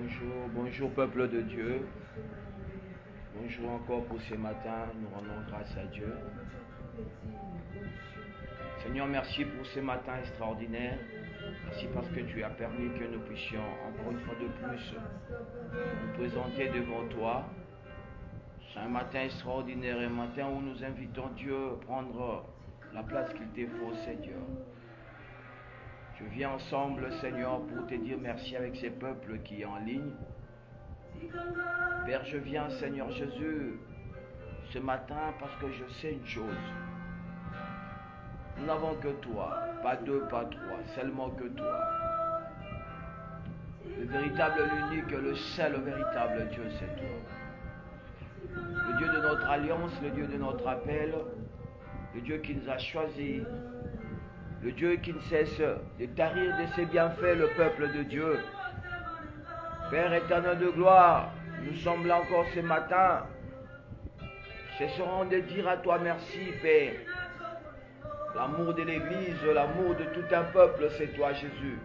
Bonjour, bonjour peuple de Dieu. Bonjour encore pour ce matin. Nous rendons grâce à Dieu. Seigneur, merci pour ce matin extraordinaire. Merci parce que tu as permis que nous puissions encore une fois de plus nous présenter devant toi. C'est un matin extraordinaire, un matin où nous invitons Dieu à prendre la place qu'il te faut, Seigneur. Je viens ensemble, Seigneur, pour te dire merci avec ces peuples qui est en ligne. Père, je viens, Seigneur Jésus, ce matin parce que je sais une chose. Nous n'avons que toi, pas deux, pas trois, seulement que toi. Le véritable, l'unique, le seul véritable Dieu, c'est toi. Le Dieu de notre alliance, le Dieu de notre appel, le Dieu qui nous a choisis, le Dieu qui ne cesse de tarir de ses bienfaits le peuple de Dieu. Père éternel de gloire, nous sommes là encore ce matin. Cesserons de dire à toi merci, Père. L'amour de l'Église, l'amour de tout un peuple, c'est toi, Jésus.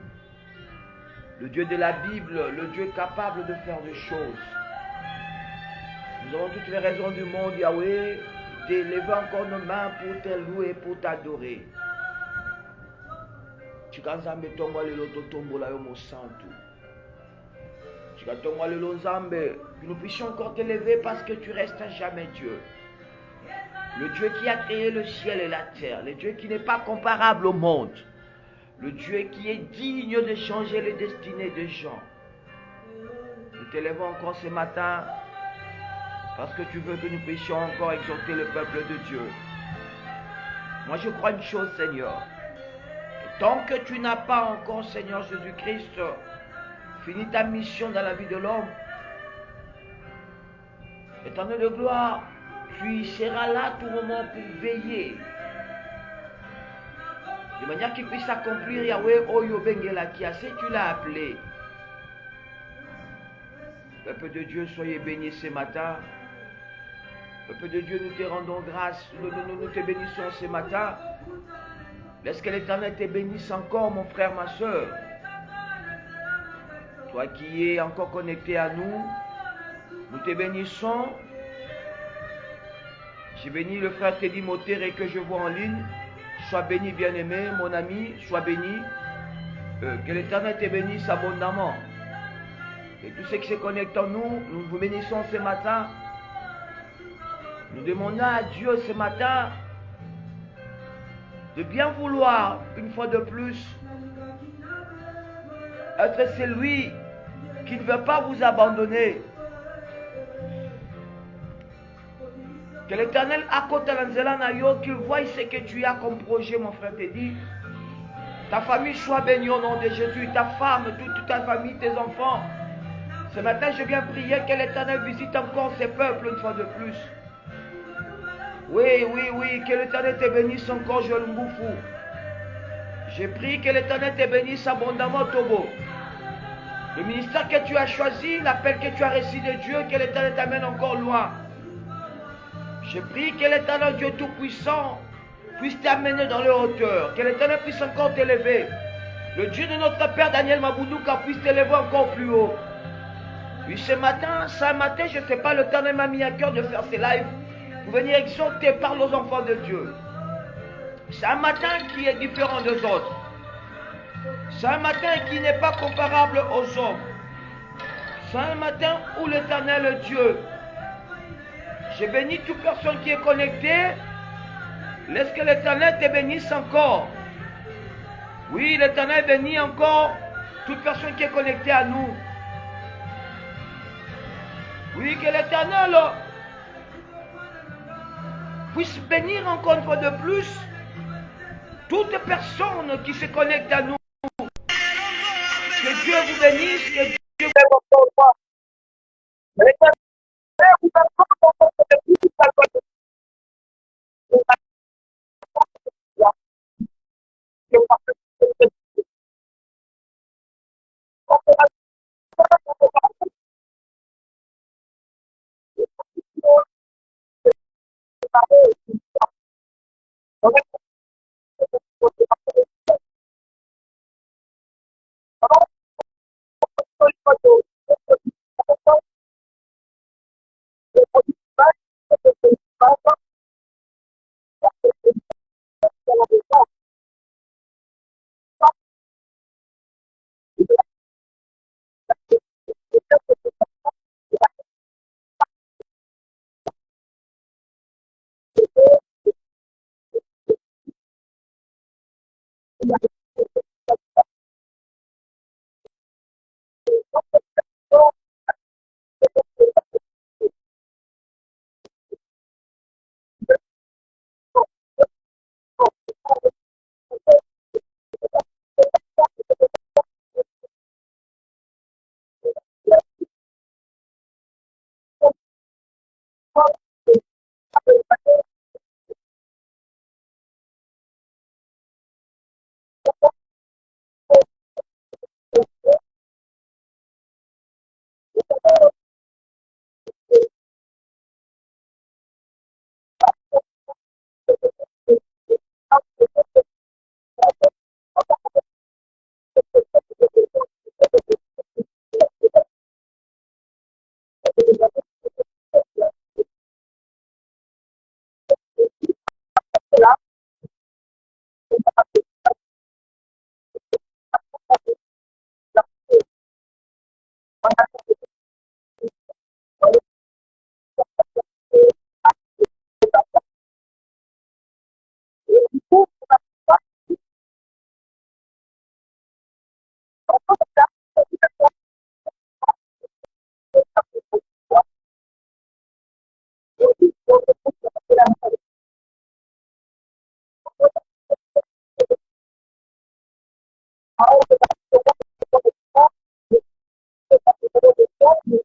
Le Dieu de la Bible, le Dieu capable de faire des choses. Nous avons toutes les raisons du monde, Yahweh, d'élever encore nos mains pour te louer, pour t'adorer. Chikanzambe tongwa lelo totombola yo mo santu. Chikatongwa lelo nzambe, que nous puissions encore t'élever parce que tu restes à jamais Dieu. Le Dieu qui a créé le ciel et la terre, le Dieu qui n'est pas comparable au monde, le Dieu qui est digne de changer les destinées des gens. Nous t'élevons encore ce matin parce que tu veux que nous puissions encore exhorter le peuple de Dieu. Moi je crois une chose, Seigneur. Tant que tu n'as pas encore, Seigneur Jésus-Christ, fini ta mission dans la vie de l'homme, éternel de gloire, tu seras là à tout moment pour veiller. De manière qu'il puisse accomplir Yahweh Oyo Bengela qui a, si tu l'as appelé. Peuple de Dieu, soyez bénis ce matin. Peuple de Dieu, nous te rendons grâce. Nous te bénissons ce matin. Laisse que l'Éternel te bénisse encore, mon frère, ma soeur. Toi qui es encore connecté à nous, nous te bénissons. J'ai béni le frère Teddy Motere que je vois en ligne. Sois béni, bien-aimé, mon ami, sois béni. Que l'Éternel te bénisse abondamment. Et tous ceux qui se connectent en nous, nous vous bénissons ce matin. Nous demandons à Dieu ce matin de bien vouloir, une fois de plus, être celui qui ne veut pas vous abandonner. Que l'Éternel accote qu'il voie ce que tu as comme projet, mon frère Teddy. Ta famille soit bénie au nom de Jésus, ta femme, toute ta famille, tes enfants. Ce matin, je viens prier que l'Éternel visite encore ces peuples une fois de plus. Oui, que l'Éternel te bénisse encore, Joël Mboufou. Je prie que l'Éternel te bénisse abondamment, Togo. Le ministère que tu as choisi, l'appel que tu as reçu de Dieu, que l'Éternel t'amène encore loin. Je prie que l'Éternel Dieu Tout-Puissant puisse t'amener dans les hauteurs, que l'Éternel puisse encore t'élever. Le Dieu de notre Père Daniel Maboulouka puisse t'élever encore plus haut. Puis ce matin, je ne sais pas, l'Éternel m'a mis à cœur de faire ces lives pour venir exhorter par les enfants de Dieu. C'est un matin qui est différent des autres. C'est un matin qui n'est pas comparable aux hommes. C'est un matin où l'Éternel Dieu, je bénis toute personne qui est connectée. Laisse que l'Éternel te bénisse encore. Oui, l'Éternel bénit encore toute personne qui est connectée à nous. Oui, que l'Éternel puisse bénir encore une fois de plus toute personne qui se connecte à nous. Que Dieu vous bénisse, que Dieu vous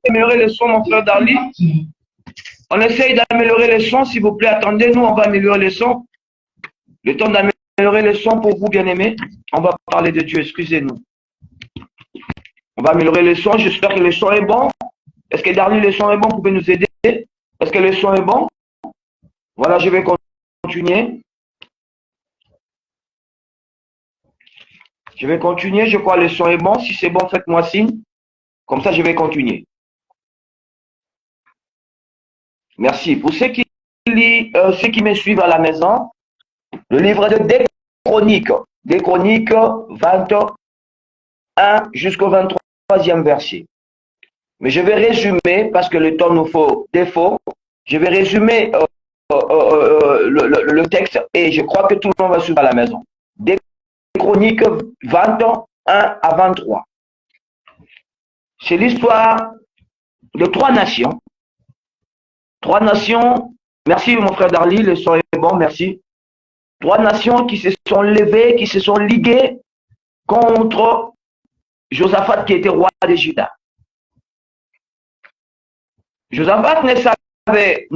Améliorer le son, mon frère Darly. On essaye d'améliorer le son, s'il vous plaît. Attendez, nous, on va améliorer le son. Le temps d'améliorer le son pour vous, bien-aimés. On va parler de Dieu, excusez-nous. On va améliorer le son. J'espère que le son est bon. Est-ce que Darly, le son est bon? Vous pouvez nous aider? Est-ce que le son est bon? Voilà, je vais continuer. Je vais continuer. Je crois que le son est bon. Si c'est bon, faites-moi signe. Comme ça, je vais continuer. Merci. Pour ceux qui me suivent à la maison, le livre de des Chroniques 21 jusqu'au 23e verset. Mais je vais résumer, parce que le temps nous faut défaut, je vais résumer le texte et je crois que tout le monde va suivre à la maison. Des Chroniques 21 à 23. C'est l'histoire de trois nations. Trois nations, merci mon frère Darly, le son est bon, merci. Trois nations qui se sont levées, qui se sont liguées contre Josaphat qui était roi de Juda. Josaphat ne savait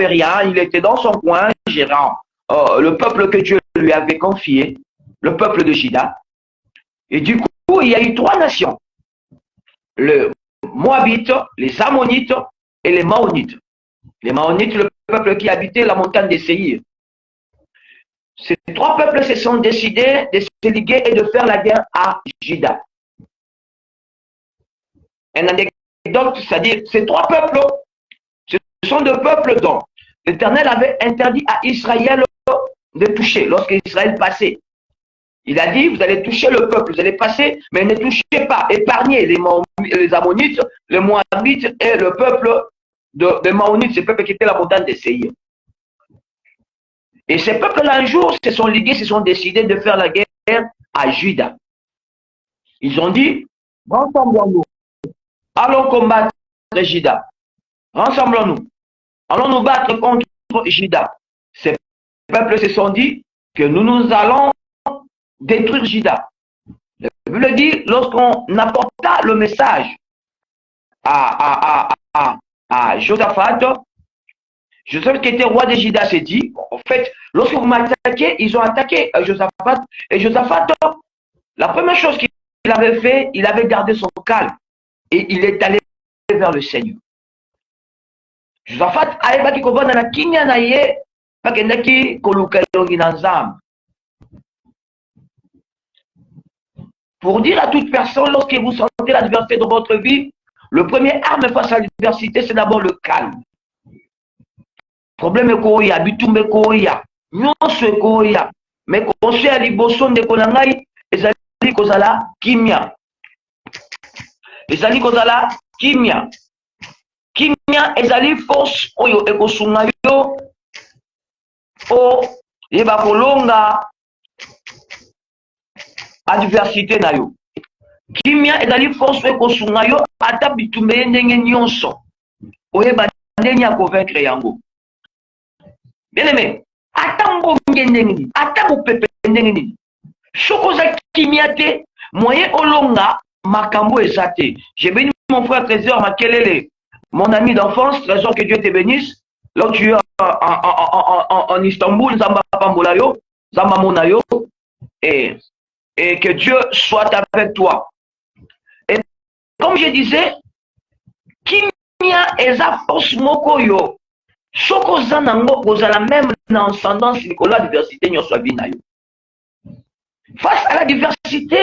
rien, il était dans son coin, gérant le peuple que Dieu lui avait confié, le peuple de Juda. Et du coup, il y a eu trois nations, le Moabite, les Ammonites et les Maonites. Les Maonites, le peuple qui habitait la montagne des Séir. Ces trois peuples se sont décidés de se liguer et de faire la guerre à Juda. Un anecdote, c'est-à-dire ces trois peuples, ce sont deux peuples dont l'Éternel avait interdit à Israël de toucher lorsque Israël passait. Il a dit, vous allez toucher le peuple, vous allez passer, mais ne touchez pas, épargnez les Ammonites, les Moabites et le peuple de Maonites, ce peuple qui était la montagne des Séir. Et ces peuples-là, un jour, se sont ligués, se sont décidés de faire la guerre à Juda. Ils ont dit, rassemblons-nous, allons combattre Juda. Rassemblons-nous, allons nous battre contre Juda. Ces peuples se sont dit que nous allons détruire Juda. La Bible dit, lorsqu'on apporta le message à Josaphat, Josaphat qui était roi de Juda s'est dit, en fait, lorsque vous m'attaquez, ils ont attaqué Josaphat. Et Josaphat, la première chose qu'il avait fait, il avait gardé son calme. Et il est allé vers le Seigneur. Josaphat aebaki kovanda na kimia na ye bakendaki koluka elongi na Nzambe. Pour dire à toute personne, lorsque vous sentez l'adversité dans votre vie, le premier arme face à l'adversité, c'est d'abord le calme. Problème koya, bitumbe koya, nyonso koya, mais conseil à liboso ndeko na ngai ezali kozala kimia. Ezali kozala kimia. Kimia ezali force oyo ekosunga yo o yeba kolonga adversité na yo. Kimia ezali force ekosunga yo ata bitumba ye ndenge nyonso. Oyeba ndenge ya convaincre yango. Bien aimé, ata mbonge ndenge nini, ata bopepe ndenge nini. Sokoza kimia te, moyen olonga makambo ezate. J'ai béni mon frère Trésor Makelele, mon ami d'enfance, Trésor, que Dieu te bénisse. Là où tu es en Istanbul, Zamba Pambolayo, Zamba Monayo, et que Dieu soit avec toi. Et comme je disais, Kimia eza force moko yo. Soko zanango kozala même dans ascendance Nicolas diversité nyonso bina yo. Face à la diversité,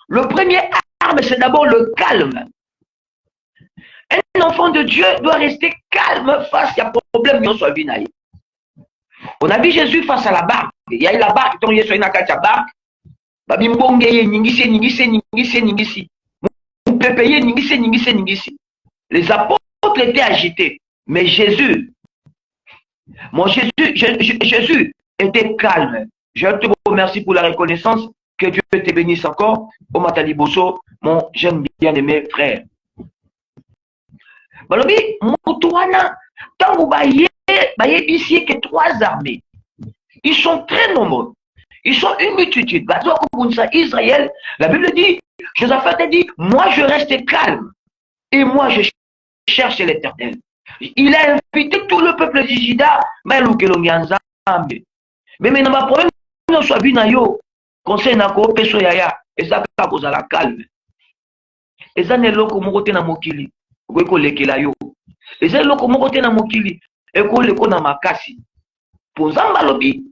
le premier arme c'est d'abord le calme. Un enfant de Dieu doit rester calme face à problème nyonso bina yo. On a vu Jésus face à la barque. Il y a eu la barque, ton yeso ina kati ya barque. Babimbonge ye ningisi. Pépeye ningisi. Les apôtres étaient agités, mais Jésus était calme. Je te remercie pour la reconnaissance. Que Dieu te bénisse encore. Au Mataliboso, mon jeune bien-aimé frère. Balobi, Moutouana, tant baye ici que 3 armées. Ils sont très nombreux. Ils sont une multitude. Israël, la Bible dit, Josaphat dit, moi je reste calme. Et moi je cherche l'Éternel. Il a invité tout le peuple de Juda, mais maintenant, ma problème, nous soit vu yo, conseil na ko peso yaya, et ça ka kozala calme. Et ça ne loko moko te na mokili, ko lekela yo. Et ça loko moko te na mokili, et ko leko na makasi. Pour Zamba lobi,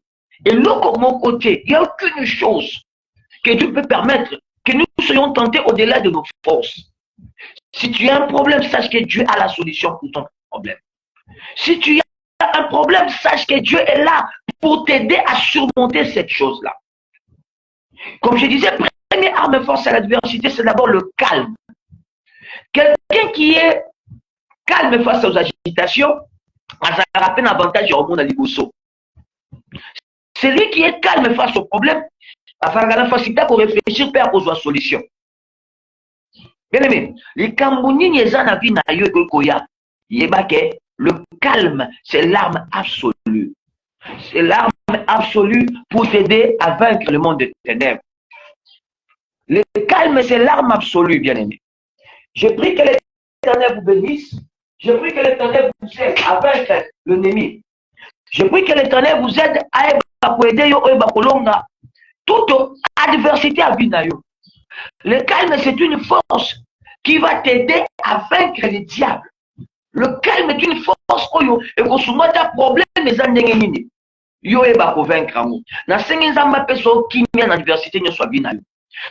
et loko moko te, il n'y a aucune chose que Dieu peut permettre que nous soyons tentés au-delà de nos forces. Si tu as un problème, sache que Dieu a la solution pour ton problème. Si tu as un problème, sache que Dieu est là pour t'aider à surmonter cette chose-là. Comme je disais, première arme force à l'adversité, c'est d'abord le calme. Quelqu'un qui est calme face aux agitations, ça rappelle un avantage au monde à l'Ibosso. Celui qui est calme face aux problèmes, afin de faciliter pour réfléchir, pour avoir une solution. Bien aimé, les Camerounais, le calme, c'est l'arme absolue. C'est l'arme absolue pour t'aider à vaincre le monde des ténèbres. Le calme, c'est l'arme absolue, bien aimé. Je prie que l'Éternel vous bénisse. Je prie que l'Éternel vous aide à vaincre l'ennemi. Je prie que l'Éternel vous aide à aider toute adversité à Binayo. Le calme, c'est une force qui va t'aider à vaincre les diables. Le calme est une force et qu'on se met à problème les années. Yo eba convaincre amour. Na sengi nzamba peso kimia na adversité nyo soit binayo.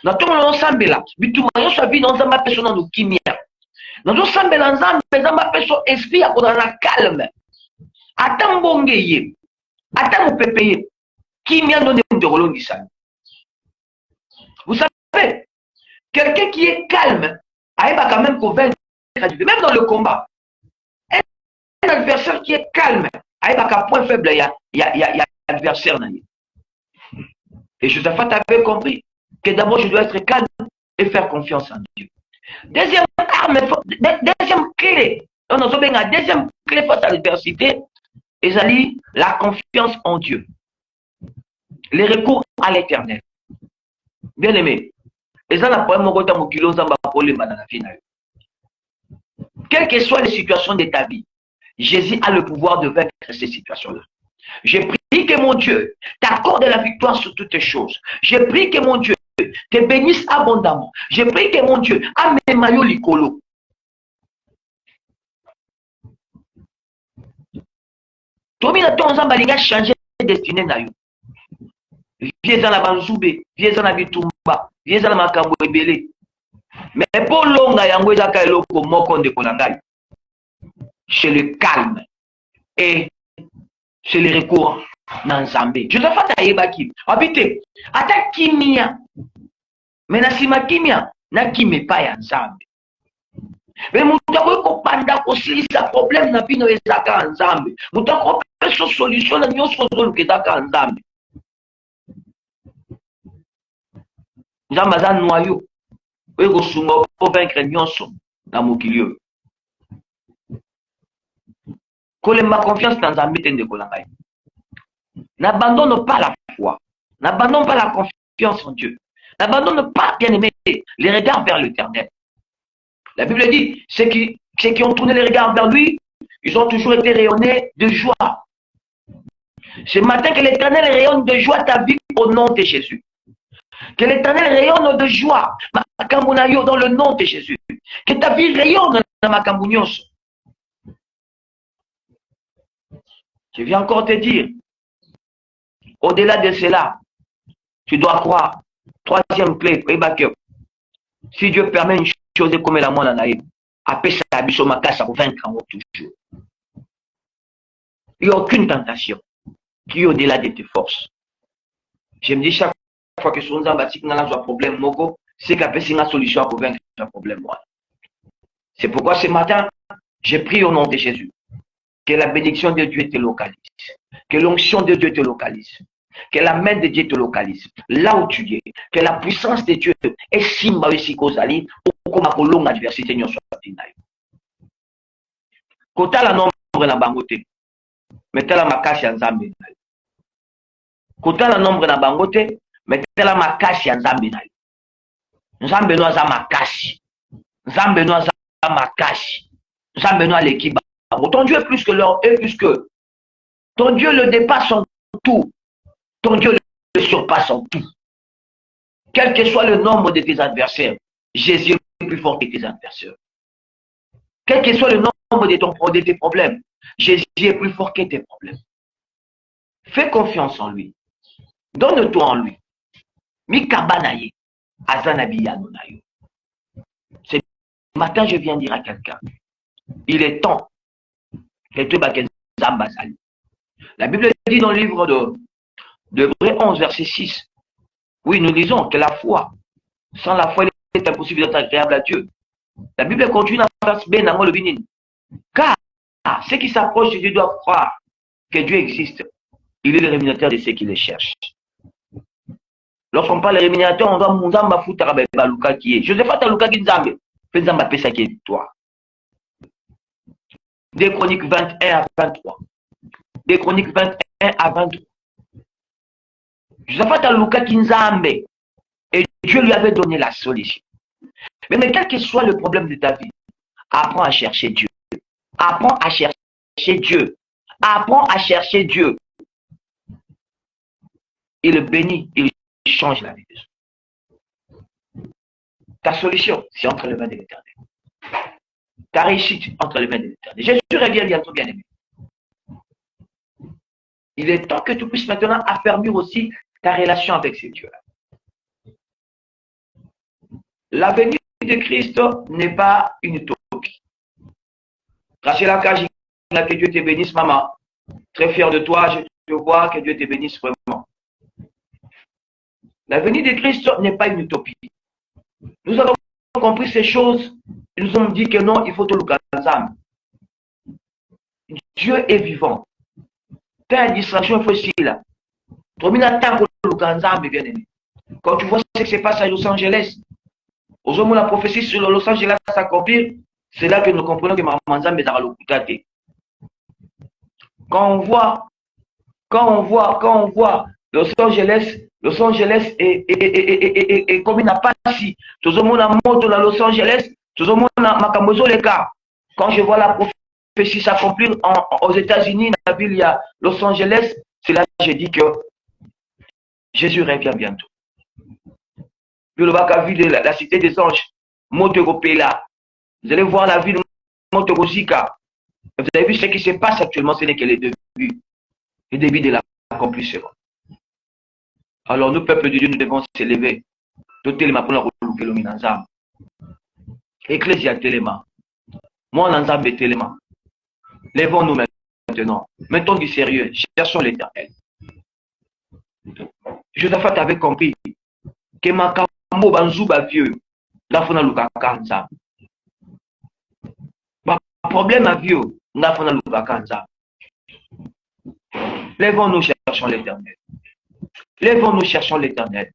Na to no sambela, bituma nyo soit binayo nzamba peso na kimia. Na to sambela nzamba peso esprit ya kodana calme. Ata mbonge ye. Ata mopepeye. Kimia no de rolongisa. Vous savez, quelqu'un qui est calme, il va quand même convaincre, même dans le combat. Un adversaire qui est calme, il va qu'à point faible, il y a l'adversaire. Et Josaphat avait compris que d'abord je dois être calme et faire confiance en Dieu. Deuxième arme, deuxième clé, deuxième clé face à l'adversité, c'est la confiance en Dieu. Les recours à l'Éternel. Bien aimé, quelles que soient les situations de ta vie, Jésus a le pouvoir de vaincre ces situations-là. Je prie que mon Dieu t'accorde la victoire sur toutes les choses. Je prie que mon Dieu te bénisse abondamment. Je prie que mon Dieu amène mayo likolo. Tomina to nzamba linga changer destinée na yo. Viens dans la banzoube, viens dans la bitumba, viens dans la makambo ebele. Mais pour longa yango ezaka eloko moko ndeko na ngai. C'est le calme et c'est le recours dans Nzambe. Je dois faire taïbaki. Habitez, ata kimia. Mais na sima kimia, na kime pa ya Nzambe. Mais mutako ko panda ko silisa problème na bino ezaka Nzambe. Mutako peso solution na nyonso zolu kezaka Nzambe. nzambe aza noyau oyo kosunga ovaincre nyonso na mokili oyo. Kolemba confiance na nzambe te ndeko na ngai. N'abandonne pas la foi, n'abandonne pas la confiance en Dieu, n'abandonne pas, bien aimé, les regards vers l'Éternel. La Bible dit, ceux qui ont tourné les regards vers lui, ils ont toujours été rayonnés de joie. Ce matin, que l'Éternel rayonne de joie ta vie au nom de Jésus. Que l'Éternel rayonne de joie dans le nom de Jésus. Que ta vie rayonne dans ma Cambounyos. Je viens encore te dire, au-delà de cela, tu dois croire. Troisième clé, si Dieu permet une chose comme la moine naïve, après ça, ça va vaincre toujours. Il n'y a aucune tentation qui est au-delà de tes forces. Je me dis chaque fois que son zambatik n'a pas de problème, c'est qu'il y a une solution pour vaincre un problème. C'est pourquoi ce matin, j'ai prié au nom de Jésus. Que la bénédiction de Dieu te localise. Que l'onction de Dieu te localise. Que la main de Dieu te localise. Là où tu es. Que la puissance de Dieu est simba aussi kozali pour que longue adversité n'y soit pas. Kota la nombre na bangote. Mettez-la makasi ya nzambe. Kota la nombre na bangote. Mettez-la makasi ya nzambe. Nzambe no aza makasi. Nzambe no aza makasi. Nzambe no alekiba. Ton Dieu est plus que l'or, est plus que. Ton Dieu le dépasse en tout. Ton Dieu le surpasse en tout. Quel que soit le nombre de tes adversaires, Jésus est plus fort que tes adversaires. Quel que soit le nombre de tes problèmes, Jésus est plus fort que tes problèmes. Fais confiance en lui. Donne-toi en lui. Mikabanaye, Azanabiyanonayo. Ce matin, je viens dire à quelqu'un, il est temps. La Bible dit dans le livre de Hébreux 11, verset 6. Oui, nous disons que la foi, sans la foi, il est impossible d'être agréable à Dieu. La Bible continue à faire bien dans le binin. Car ceux qui s'approchent de Dieu doivent croire que Dieu existe. Il est le rémunérateur de ceux qui le cherchent. Lorsqu'on parle de rémunérateur, on doit Muzamba Foutara Baluka qui est. Josephat Aluka qui Nzambe. Fais Nzamba Pesa qui est toi. Des Chroniques 21 à 23. Des Chroniques 21 à 23. Josaphat Aluka Kinzambe. Et Dieu lui avait donné la solution. Mais quel que soit le problème de ta vie, apprends à chercher Dieu. Apprends à chercher Dieu. Apprends à chercher Dieu. Il le bénit, il change la vie des autres. Ta solution, c'est entre les mains de l'Éternel. Ta réussite entre les mains de l'Éternel. Jésus revient bientôt, bien aimé. Il est temps que tu puisses maintenant affermir aussi ta relation avec ce Dieu-là. La venue de Christ n'est pas une utopie. Rachel Akaji, que Dieu te bénisse, maman. Très fier de toi, je te vois, que Dieu te bénisse vraiment. La venue de Christ n'est pas une utopie. Nous avons compris ces choses. Ils nous ont dit que non, il faut tout le ensemble. Dieu est vivant. T'as une distraction facile. Quand tu vois ce qui se passe à Los Angeles, aux hommes la prophétie sur Los Angeles s'accomplir, c'est là que nous comprenons que Mamanzam est dans le Koutate. Quand on voit Los Angeles est comme il n'a pas si. Tout le monde a monté dans Los Angeles, tout le monde a Makambozo les cas. Quand je vois la prophétie s'accomplir aux États-Unis, dans la ville, il y a Los Angeles, c'est là que je dis que Jésus revient bientôt. Puis le bac à ville, la cité des anges, Motogopela. Vous allez voir la ville Motogosika. Vous avez vu ce qui se passe actuellement, ce n'est que les débuts de l'accomplissement. Alors nous, peuple de Dieu, nous devons s'élever. Ecclésia Téléma. Moi, Nanzambe Téléma. Lèvons-nous maintenant. Mettons du sérieux. Cherchons l'Éternel. Josaphat avait compris que Makambo Banzouba vieux. La fona Lukaka Nzam. Problème à vieux. La fona Lukaka Nzam. Lèvons-nous, cherchons l'Éternel. Lèvons-nous, cherchons l'Éternel.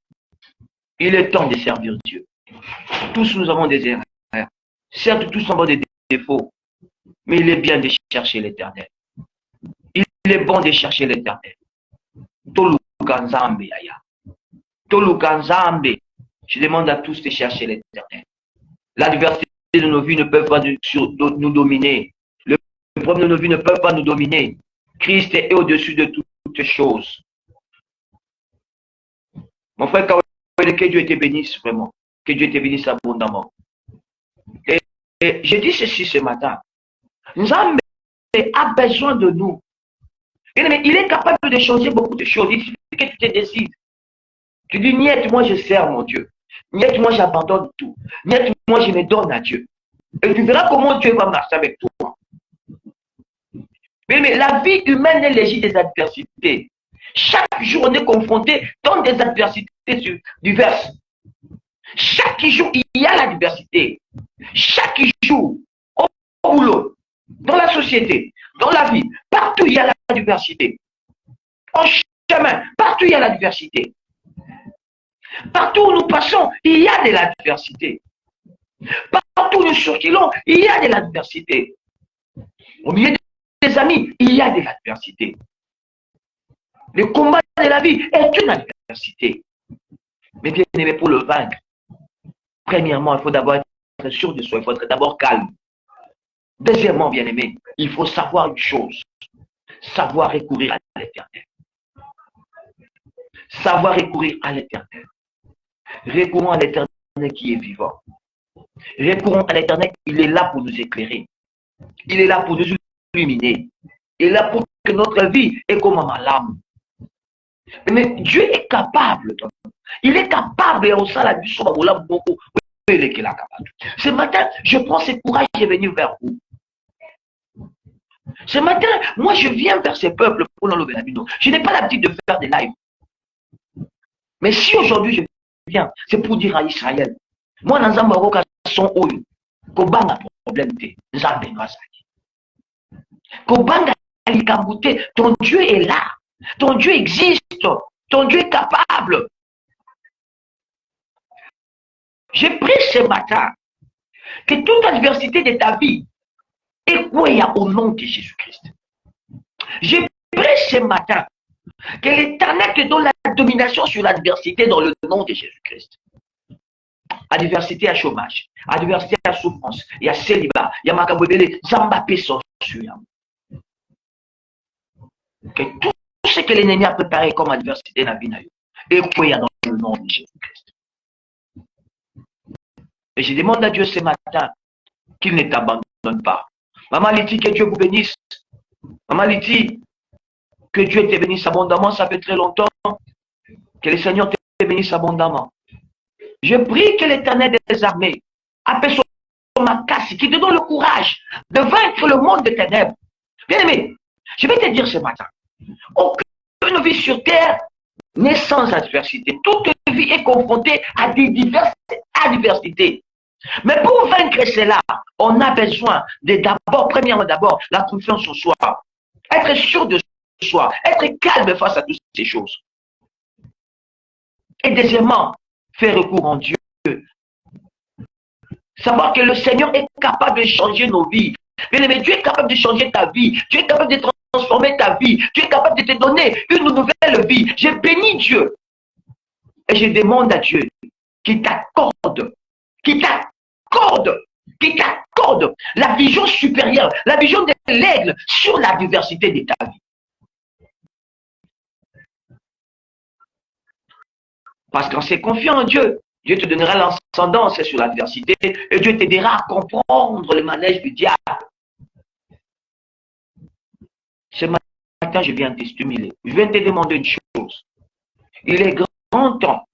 Il est temps de servir Dieu. Tous nous avons des erreurs. Certes, tous avons des défauts, mais il est bien de chercher l'Éternel. Il est bon de chercher l'Éternel. Toluka Nzambe yaya. Toluka Nzambe. Je demande à tous de chercher l'Éternel. L'adversité de nos vies ne peut pas nous dominer. Le problème de nos vies ne peut pas nous dominer. Christ est au-dessus de toutes choses. Mon frère, que Dieu te bénisse vraiment. Que Dieu te bénisse abondamment. Et je dis ceci ce matin. Nzambe a besoin de nous. Il est capable de changer beaucoup de choses. Il suffit que tu te décides. Tu dis, niet, moi je sers mon Dieu. Niet, moi j'abandonne tout. Niet, moi je me donne à Dieu. Et tu verras comment Dieu va marcher avec toi. Mais la vie humaine est légère des adversités. Chaque jour, on est confronté dans des adversités diverses. Chaque jour, il y a l'adversité. Chaque jour, au boulot, dans la société, dans la vie, partout il y a la diversité. En chemin, partout il y a la diversité. Partout où nous passons, il y a de l'adversité. Partout où nous circulons, il y a de l'adversité. Au milieu des amis, il y a de l'adversité. Le combat de la vie est une adversité. Mais bien aimé, pour le vaincre, premièrement, il faut d'abord être sûr de soi, il faut être d'abord calme. Deuxièmement, bien aimé, il faut savoir une chose, savoir recourir à l'Éternel. Savoir recourir à l'Éternel. Recourons à l'Éternel qui est vivant. Recourons à l'Éternel, il est là pour nous éclairer. Il est là pour nous illuminer. Il est là pour que notre vie est comme un lame. Mais Dieu est capable. Il est capable. Ce matin, je prends ce courage et venir vers vous. Ce matin, moi je viens vers ces peuples pour l'enlever la vie. Je n'ai pas l'habitude de faire des lives. Mais si aujourd'hui je viens, c'est pour dire à Israël, moi dans un Maroc, son oyo, kobanga problème te, nzambe ngazaki. Kobanga likambute, ton Dieu est là, ton Dieu existe, ton Dieu est capable. J'ai pris ce matin que toute adversité de ta vie est quoi au nom de Jésus-Christ. J'ai pris ce matin que l'Éternel te donne la domination sur l'adversité dans le nom de Jésus-Christ. Adversité à chômage, adversité à souffrance, il y a célibat, il y a makabwebele, zambapé sorcière. Que tout ce que l'ennemi a préparé comme adversité dans la vie, et quoi dans le nom de Jésus-Christ. Et je demande à Dieu ce matin qu'il ne t'abandonne pas. Maman Liti, que Dieu vous bénisse. Maman Liti, que Dieu te bénisse abondamment. Ça fait très longtemps que le Seigneur te bénisse abondamment. Je prie que l'Éternel des armées appelle son makassi, qui te donne le courage de vaincre le monde des ténèbres. Bien aimé, je vais te dire ce matin, aucune vie sur terre n'est sans adversité. Toute vie est confrontée à des diverses adversités. Mais pour vaincre cela, on a besoin de d'abord, premièrement d'abord, la confiance en soi. Être sûr de soi, être calme face à toutes ces choses. Et deuxièmement, faire recours en Dieu. Savoir que le Seigneur est capable de changer nos vies. Mais Dieu est capable de changer ta vie. Dieu est capable de transformer ta vie. Dieu est capable de te donner une nouvelle vie. Je bénis Dieu. Et je demande à Dieu qu'il t'accorde la vision supérieure, la vision de l'aigle sur la diversité de ta vie. Parce qu'en se confiant en Dieu, Dieu te donnera l'ascendance sur l'adversité et Dieu t'aidera à comprendre le manège du diable. Ce matin, je viens te stimuler. Je viens te demander une chose. Il est grand temps,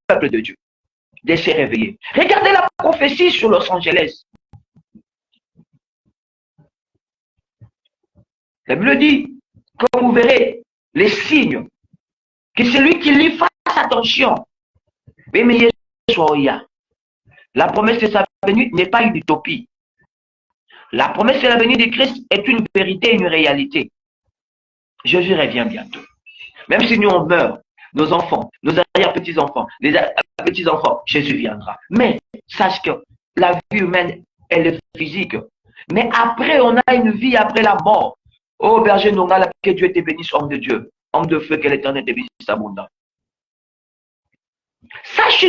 peuple de Dieu, de se réveiller. Regardez la prophétie sur Los Angeles. La Bible dit, comme vous verrez, les signes, que celui qui lit fasse attention. Mais la promesse de sa venue n'est pas une utopie. La promesse de la venue de Christ est une vérité, une réalité. Jésus revient bientôt. Même si nous on meurt, nos enfants, nos arrière-petits-enfants, les petits-enfants, Jésus viendra. Mais sache que la vie humaine, elle est physique. Mais après, on a une vie après la mort. Oh berger Nongala, que Dieu te bénisse, homme de Dieu, homme de feu, que l'Éternel te bénisse abondamment. Sache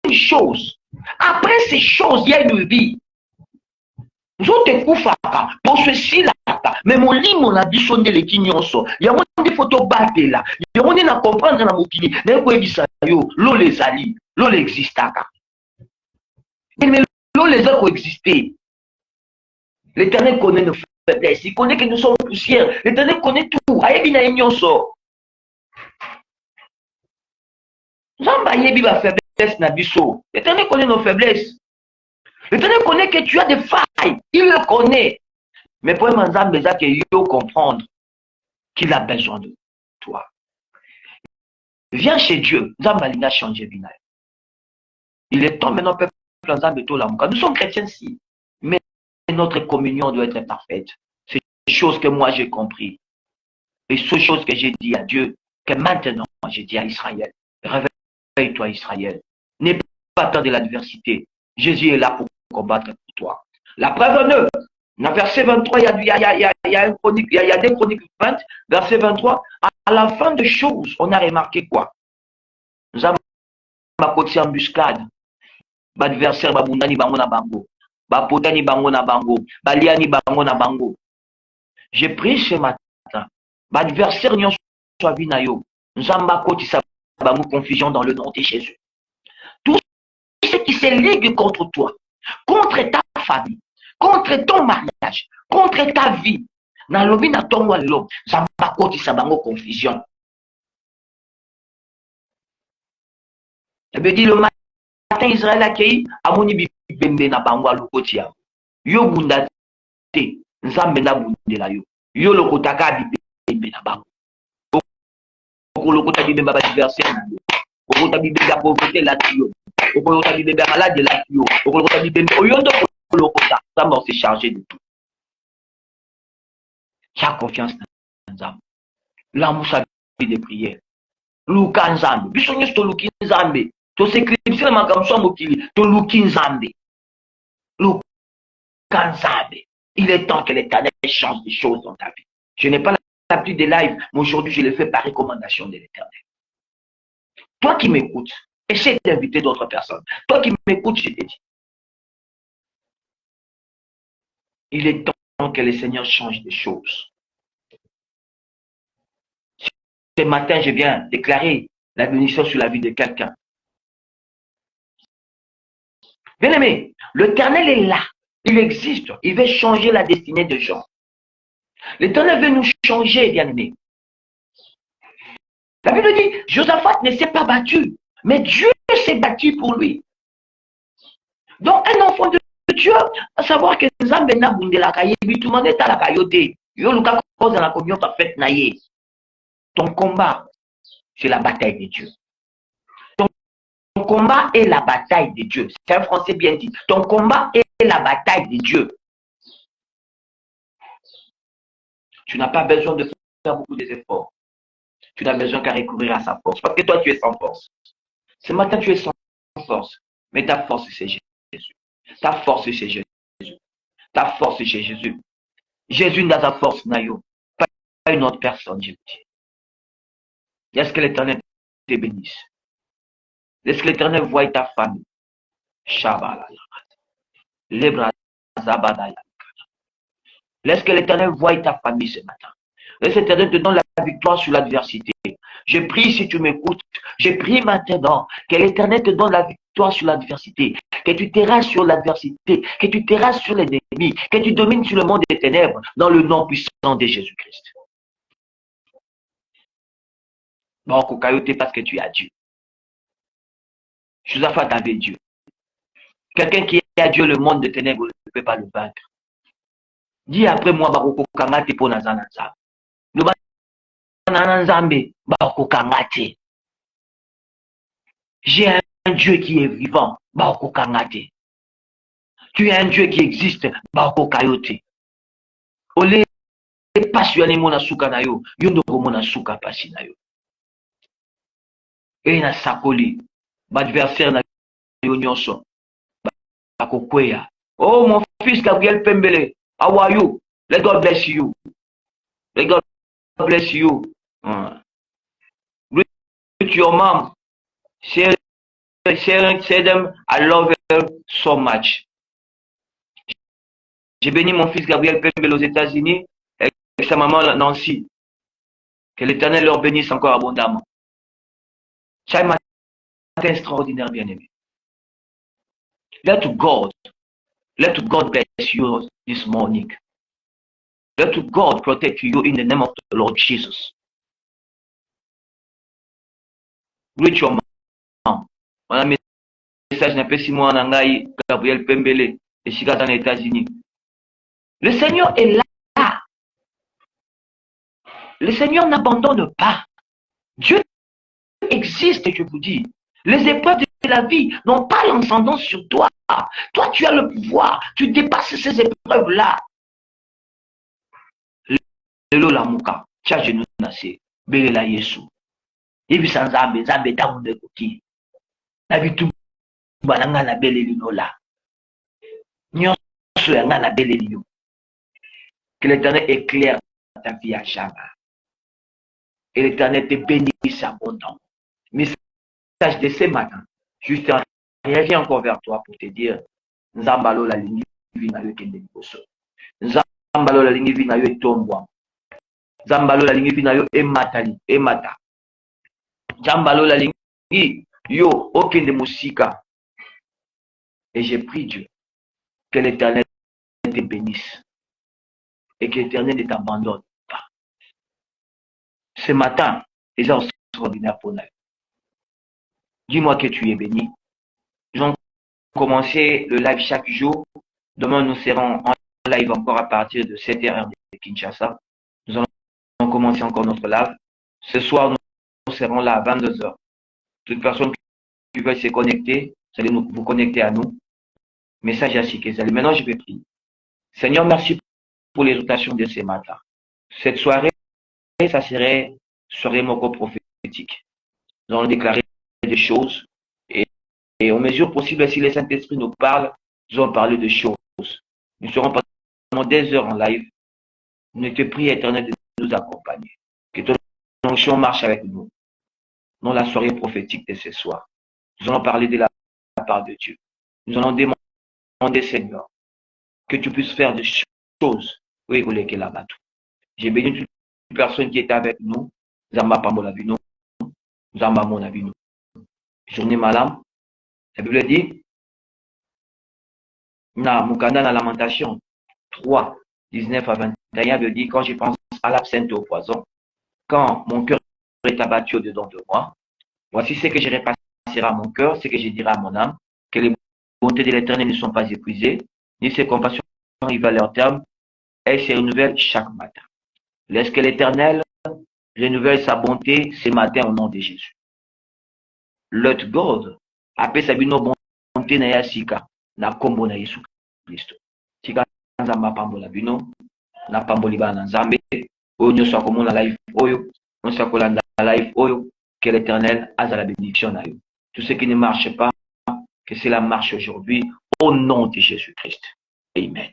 une chose, après ces choses, il y a une vie. Zote kufaka pour ceci là mais mon limo na biso ndele kinyonso yango ndi photo batela yango ndi na comprendre na mokili na ko ebisa yo lo les ali lo l'existaka mais lo les a coexister. L'Éternel connaît nos faiblesses, il connaît que nous sommes poussière, l'Éternel connaît tout ayebi na nyonso Zamba yebi ba faiblesse na biso, l'Éternel connaît nos faiblesses. L'Éternel connaît que tu as des failles. Il le connaît. Mais pour Manzam Beza que yo comprendre qu'il a besoin de toi. Viens chez Dieu. Zambalina changer binaire. Il est temps maintenant, peuple Nzambe to lamuka. Nous sommes chrétiens si. Mais notre communion doit être parfaite. C'est des choses que moi j'ai compris. Et ces choses que j'ai dit à Dieu, que maintenant j'ai dit à Israël. Réveille-toi Israël. N'aie pas peur de l'adversité. Jésus est là pour combattre pour toi. La preuve neuve, dans verset 23, il y a des chroniques 20, verset 23, à la fin de choses, on a remarqué quoi? Nous avons côté embuscade, l'adversaire babundani bango na bango, bapotani bango na bango, baliani bango na bango. J'ai pris ce matin, l'adversaire n'y soit vinayo, nous avons côté sa bango confusion dans le nom de Jésus. Tout ce qui se ligue contre toi, contre ta famille, contre ton mariage, contre ta vie. Na lobi na tongo lo, ça va kotisa bango confusion. Ça veut dire le matin Israël accueilli amoni bibembe na bango alokotia. Yo bunda te, nzambe na bundela yo. Yo lokotaka bibembe na bango. Okolokota bibembe ba adversaire na yo. Okota bibembe ya pauvreté la yo. Okota bibembe malade la yo. Okota bibembe oyondo ça m'a aussi chargé de tout. J'ai confiance dans Nzambe. L'amour sa vie de prière. Luka Nzambe. Bisogno sto luki Nzambe. To s'éclipser na makamso mokili. To luki Nzambe. Luka Nzambe. Il est temps que l'Éternel change des choses dans ta vie. Je n'ai pas l'habitude des lives, mais aujourd'hui je le fais par recommandation de l'Éternel. Toi qui m'écoutes, essaie d'inviter d'autres personnes. Toi qui m'écoutes, je te dis. Il est temps que le Seigneur change des choses. Ce matin, je viens déclarer la bénédiction sur la vie de quelqu'un. Bien aimé, l'Éternel est là. Il existe. Il veut changer la destinée des gens. L'Éternel veut nous changer, bien aimé. La Bible dit, Josaphat ne s'est pas battu, mais Dieu s'est battu pour lui. Donc, un enfant de Dieu, à savoir que Nzambe na bundela kayebi tout le monde est à la kayote. Yo luka cause dans la communion parfaite naye. Ton combat, c'est la bataille de Dieu. Ton combat est la bataille de Dieu. C'est un français bien dit. Ton combat est la bataille de Dieu. Tu n'as pas besoin de faire beaucoup d'efforts. Tu n'as besoin qu'à recourir à sa force. Parce que toi, tu es sans force. Ce matin, tu es sans force. Mais ta force, c'est Jésus. Ta force, c'est Jésus. Ta force, c'est Jésus. Jésus n'a sa force, Nayo. Pas une autre personne, je dis. Est-ce que l'Éternel te bénisse? Est-ce que l'Éternel voit ta famille? Shabbat. Laisse que l'Éternel voie ta famille ce matin. Laisse l'Éternel te donne la victoire sur l'adversité. Je prie si tu m'écoutes. Je prie maintenant que l'Éternel te donne la victoire sur l'adversité. Que tu terrasses sur l'adversité. Que tu terrasses sur l'ennemi. Que tu domines sur le monde des ténèbres dans le nom puissant de Jésus-Christ. Bon, Kokayote, parce que tu as Dieu. Josaphat avait Dieu. Quelqu'un qui a Dieu, le monde des ténèbres ne peut pas le vaincre. Dis après moi, Baroko Kangate pour Nazanazam. Le Bananzambe, Baroko Kangate. J'ai un Dieu qui est vivant, Baroko Kangate. Tu es un Dieu qui existe, Baroko Kayote. Ole passionné mon asuka nayo, yondo mon asuka pasinayo. Et na sakoli. Adversaire na nyonso. Bakokweya. Oh, mon fils Gabriel Pembele, how are you? Let God bless you. Let God bless you. Greet your mom. Say them, I love her so much. J'ai béni mon fils Gabriel Pembele aux États-Unis avec sa maman Nancy. Que l'Éternel leur bénisse encore abondamment. C'est un matin extraordinaire, bien-aimé. Let God bless you this morning. Let God protect you in the name of the Lord Jesus. Greet your mom. On a un message d'un peu Simon Nangai, Gabriel Pembele, et Chicago aux États-Unis. Le Seigneur est là. Le Seigneur n'abandonne pas. Dieu existe, je vous dis. Les épreuves de la vie n'ont pas l'ascendance sur toi. Toi, tu as le pouvoir. Tu dépasses ces épreuves-là. Lelo la muka, tia genou nase, bele la Yesu. Yebi sanzambe, zambe tamunde koki. Na bitu balanga na bele lino la. Nyonso yanga na bele lino. Que l'Éternel éclaire ta vie à jamais. Et l'Éternel te bénisse abondamment. Message de ce matin, juste reviens encore vers toi pour te dire, Nzambalo la lingi vina yo kende liboso. Nzambalo la lingi vina yo etombwa. Nzambalo la lingi vina yo emata. Nzambalo la lingi yo okende musika. Et j'ai prié Dieu que l'Éternel te bénisse et que l'Éternel ne t'abandonne pas. Ce matin, les gens sont extraordinaires pour nous. Dis-moi que tu es béni. Nous allons commencer le live chaque jour. Demain, nous serons en live encore à partir de 7h de Kinshasa. Nous allons commencer encore notre live. Ce soir, nous serons là à 22h. Toute personne qui veut se connecter, vous allez vous connecter à nous. Message à Sikezali. Maintenant, je vais prier. Seigneur, merci pour l'exhortation de ce matin. Cette soirée, ça serait soirée moko prophétique. Nous allons déclarer des choses et aux mesures possibles, si le Saint-Esprit nous parle, nous allons parler de choses. Nous serons pendant des heures en live. Nous te prions, Éternel, de nous accompagner. Que ton onction marche avec nous dans la soirée prophétique de ce soir. Nous allons parler de la part de Dieu. Nous allons demander, Seigneur, que tu puisses faire des choses. Oui, vous l'avez là-bas. J'ai béni toute personne qui est avec nous. Zamba Pambola Bino. Zamba Mona Bino. Journée malam. La Bible dit, na Mukanda na Lamentation 3, 19 à 21, Bible dit, quand je pense à l'absinthe et au poison, quand mon cœur est abattu au-dedans de moi, voici ce que je repasserai à mon cœur, ce que je dirai à mon âme, que les bontés de l'Éternel ne sont pas épuisées, ni ses compassions arrivent à leur terme, elles se renouvellent chaque matin. Laisse que l'Éternel renouvelle sa bonté ce matin au nom de Jésus. Let God appelle sa bino bonté na yasika na kombo na Yesu Kristo. Tika nzamba pambola bino na pamboli bana nzambe oyo nyoso akomona live oyo nyoso akolanda live oyo, que l'Éternel a la bénédiction na yo. Tout ce qui ne marche pas, que cela marche aujourd'hui au nom de Jésus Christ. Amen.